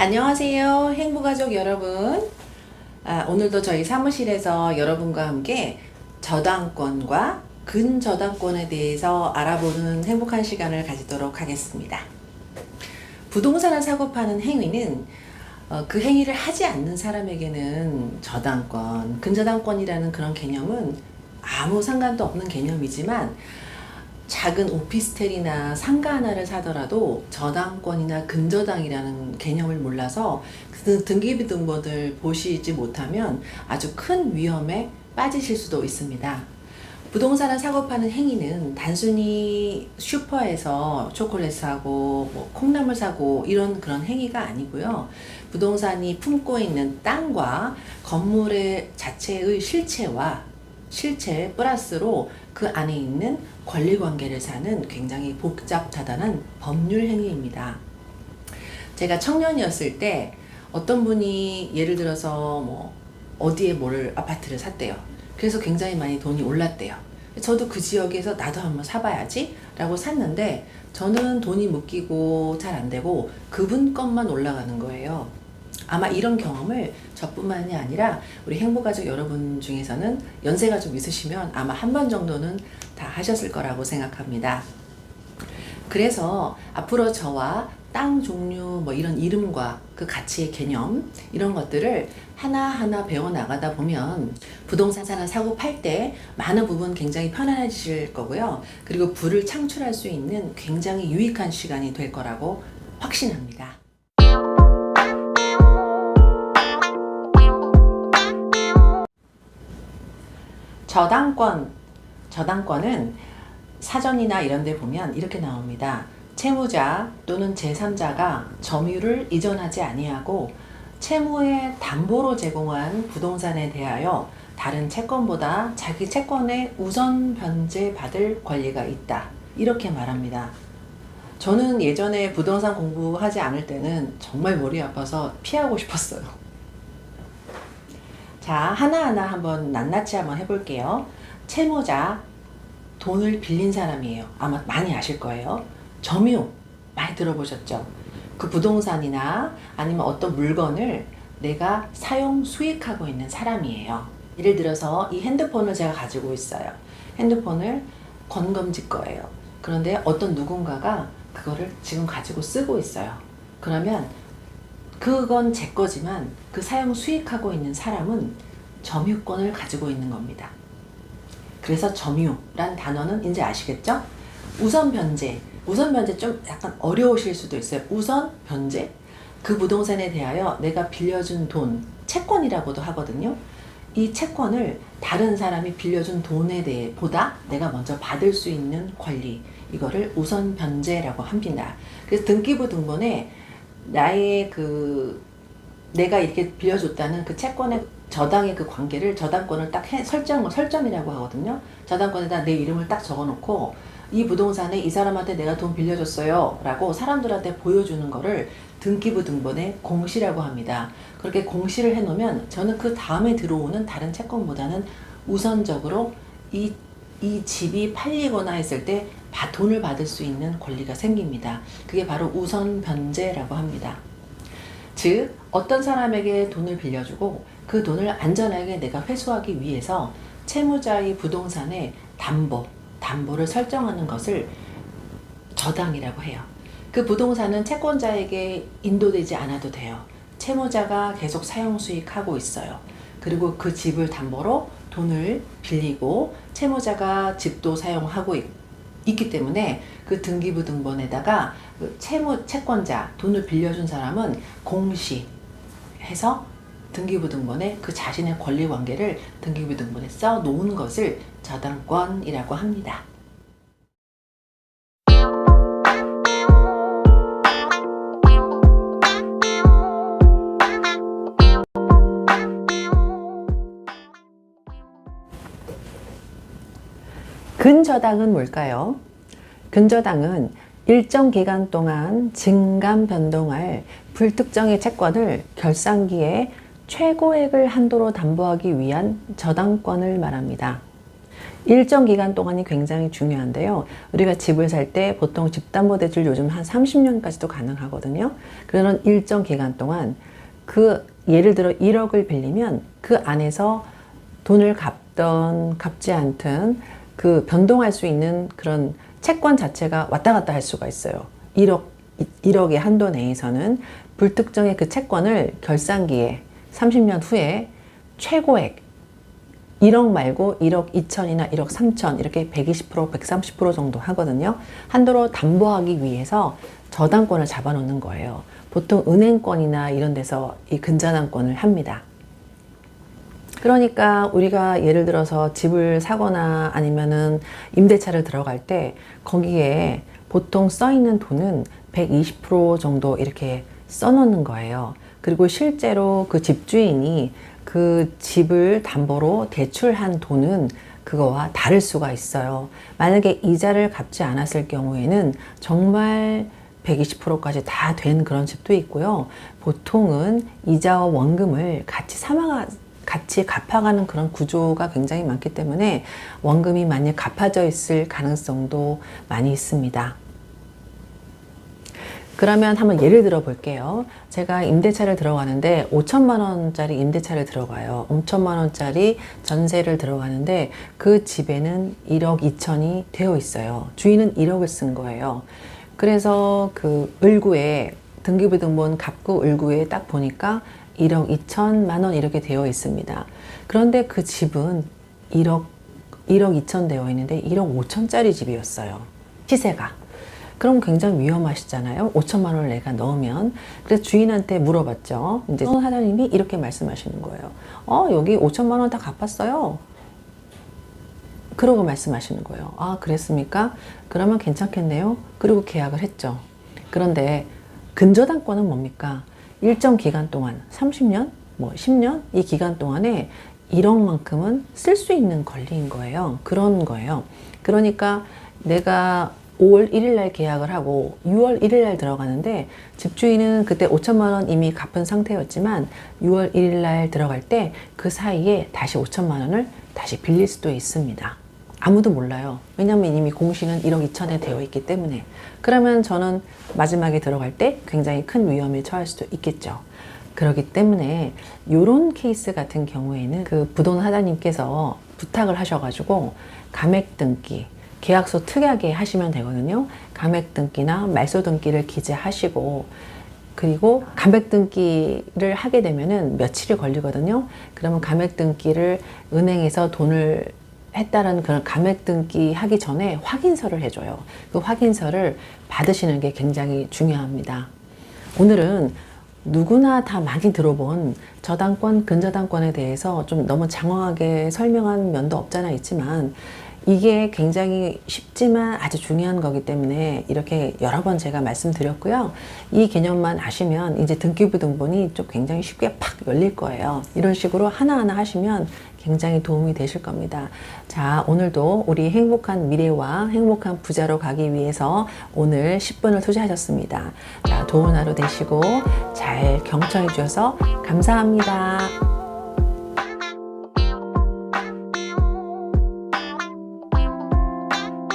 안녕하세요, 행복가족 여러분. 오늘도 저희 사무실에서 여러분과 함께 저당권과 근저당권에 대해서 알아보는 행복한 시간을 가지도록 하겠습니다. 부동산을 사고 파는 행위는 그 행위를 하지 않는 사람에게는 저당권, 근저당권이라는 그런 개념은 아무 상관도 없는 개념이지만, 작은 오피스텔이나 상가 하나를 사더라도 저당권이나 근저당이라는 개념을 몰라서 그 등기부등본을 보시지 못하면 아주 큰 위험에 빠지실 수도 있습니다. 부동산을 사고 파는 행위는 단순히 슈퍼에서 초콜릿 사고 콩나물 사고 이런 그런 행위가 아니고요. 부동산이 품고 있는 땅과 건물의 자체의 실체 플러스로 그 안에 있는 권리관계를 사는 굉장히 복잡다단한 법률 행위입니다. 제가 청년이었을 때 어떤 분이 예를 들어서 어디에 아파트를 샀대요. 그래서 굉장히 많이 돈이 올랐대요. 저도 그 지역에서 나도 한번 사봐야지 라고 샀는데, 저는 돈이 묶이고 잘 안 되고 그분 것만 올라가는 거예요. 아마 이런 경험을 저뿐만이 아니라 우리 행복가족 여러분 중에서는 연세가 좀 있으시면 아마 한 번 정도는 다 하셨을 거라고 생각합니다. 그래서 앞으로 저와 땅 종류 이런 이름과 그 가치의 개념 이런 것들을 하나하나 배워나가다 보면 부동산을 사고 팔 때 많은 부분 굉장히 편안해지실 거고요. 그리고 부를 창출할 수 있는 굉장히 유익한 시간이 될 거라고 확신합니다. 저당권은 사전이나 이런 데 보면 이렇게 나옵니다. 채무자 또는 제3자가 점유를 이전하지 아니하고 채무의 담보로 제공한 부동산에 대하여 다른 채권보다 자기 채권에 우선 변제받을 권리가 있다. 이렇게 말합니다. 저는 예전에 부동산 공부하지 않을 때는 정말 머리 아파서 피하고 싶었어요. 자, 하나하나 한번 낱낱이 한번 해볼게요. 채무자, 돈을 빌린 사람이에요. 아마 많이 아실 거예요. 점유, 많이 들어보셨죠? 그 부동산이나 아니면 어떤 물건을 내가 사용 수익하고 있는 사람이에요. 예를 들어서 이 핸드폰을 제가 가지고 있어요. 핸드폰을 권금지 거예요. 그런데 어떤 누군가가 그거를 지금 가지고 쓰고 있어요. 그러면 그건 제 거지만 그 사용 수익하고 있는 사람은 점유권을 가지고 있는 겁니다. 그래서 점유란 단어는 이제 아시겠죠? 우선 변제 좀 약간 어려우실 수도 있어요. 우선 변제, 그 부동산에 대하여 내가 빌려준 돈, 채권이라고도 하거든요. 이 채권을 다른 사람이 빌려준 돈에 대해 보다 내가 먼저 받을 수 있는 권리, 이거를 우선 변제라고 합니다. 그래서 등기부등본에 나의 내가 이렇게 빌려줬다는 그 채권의 저당의 그 관계를, 저당권을 딱 설정이라고 하거든요. 저당권에다 내 이름을 딱 적어놓고 이 부동산에 이 사람한테 내가 돈 빌려줬어요 라고 사람들한테 보여주는 거를 등기부등본의 공시라고 합니다. 그렇게 공시를 해놓으면 저는 그 다음에 들어오는 다른 채권보다는 우선적으로 이 집이 팔리거나 했을 때 돈을 받을 수 있는 권리가 생깁니다. 그게 바로 우선 변제라고 합니다. 즉, 어떤 사람에게 돈을 빌려주고 그 돈을 안전하게 내가 회수하기 위해서 채무자의 부동산에 담보를 설정하는 것을 저당이라고 해요. 그 부동산은 채권자에게 인도되지 않아도 돼요. 채무자가 계속 사용 수익하고 있어요. 그리고 그 집을 담보로 돈을 빌리고 채무자가 집도 사용하고 있기 때문에 그 등기부등본에다가 그 채권자, 돈을 빌려준 사람은 공시해서 등기부등본에 그 자신의 권리관계를 등기부등본에 써 놓은 것을 저당권이라고 합니다. 근저당은 뭘까요? 근저당은 일정 기간 동안 증감 변동할 불특정의 채권을 결산기에 최고액을 한도로 담보하기 위한 저당권을 말합니다. 일정 기간 동안이 굉장히 중요한데요. 우리가 집을 살 때 보통 집담보대출 요즘 한 30년까지도 가능하거든요. 그런 일정 기간 동안 예를 들어 1억을 빌리면 그 안에서 돈을 갚던 갚지 않든 변동할 수 있는 그런 채권 자체가 왔다 갔다 할 수가 있어요. 1억의 한도 내에서는 불특정의 그 채권을 결산기에 30년 후에 최고액 1억 말고 1억 2천이나 1억 3천 이렇게 120%, 130% 정도 하거든요. 한도로 담보하기 위해서 저당권을 잡아놓는 거예요. 보통 은행권이나 이런 데서 이 근저당권을 합니다. 그러니까 우리가 예를 들어서 집을 사거나 아니면은 임대차를 들어갈 때 거기에 보통 써 있는 돈은 120% 정도 이렇게 써놓는 거예요. 그리고 실제로 그 집주인이 그 집을 담보로 대출한 돈은 그거와 다를 수가 있어요. 만약에 이자를 갚지 않았을 경우에는 정말 120%까지 다 된 그런 집도 있고요. 보통은 이자와 원금을 같이 갚아가는 그런 구조가 굉장히 많기 때문에 원금이 많이 갚아져 있을 가능성도 많이 있습니다. 그러면 한번 예를 들어 볼게요. 제가 임대차를 들어가는데 5천만 원짜리 임대차를 들어가요. 5천만 원짜리 전세를 들어가는데 그 집에는 1억 2천이 되어 있어요. 주인은 1억을 쓴 거예요. 그래서 그 을구에 등기부등본 갑구 을구에 딱 보니까 1억 2천만 원 이렇게 되어 있습니다. 그런데 그 집은 1억 2천 되어 있는데 1억 5천짜리 집이었어요. 시세가. 그럼 굉장히 위험하시잖아요. 5천만 원을 내가 넣으면. 그래서 주인한테 물어봤죠. 이제 사장님이 이렇게 말씀하시는 거예요. 여기 5천만 원 다 갚았어요. 그러고 말씀하시는 거예요. 아, 그랬습니까? 그러면 괜찮겠네요. 그리고 계약을 했죠. 그런데 근저당권은 뭡니까? 일정 기간 동안 30년, 10년 이 기간 동안에 1억만큼은 쓸 수 있는 권리인 거예요. 그런 거예요. 그러니까 내가 5월 1일 날 계약을 하고 6월 1일 날 들어가는데 집주인은 그때 5천만 원 이미 갚은 상태였지만 6월 1일 날 들어갈 때 그 사이에 다시 5천만 원을 다시 빌릴 수도 있습니다. 아무도 몰라요. 왜냐면 이미 공시는 1억 2천에 되어 있기 때문에. 그러면 저는 마지막에 들어갈 때 굉장히 큰 위험에 처할 수도 있겠죠. 그렇기 때문에 이런 케이스 같은 경우에는 그 부동산 사장님께서 부탁을 하셔가지고 감액 등기 계약서 특이하게 하시면 되거든요. 감액 등기나 말소 등기를 기재하시고 그리고 감액 등기를 하게 되면은 며칠이 걸리거든요. 그러면 감액 등기를 은행에서 돈을 했다는 그런 감액 등기 하기 전에 확인서를 해줘요. 그 확인서를 받으시는 게 굉장히 중요합니다. 오늘은 누구나 다 많이 들어본 저당권, 근저당권에 대해서 좀 너무 장황하게 설명한 면도 없잖아 있지만 이게 굉장히 쉽지만 아주 중요한 거기 때문에 이렇게 여러 번 제가 말씀드렸고요. 이 개념만 아시면 이제 등기부등본이 좀 굉장히 쉽게 팍 열릴 거예요. 이런 식으로 하나하나 하시면 굉장히 도움이 되실 겁니다. 자, 오늘도 우리 행복한 미래와 행복한 부자로 가기 위해서 오늘 10분을 투자하셨습니다. 자, 좋은 하루 되시고 잘 경청해 주셔서 감사합니다.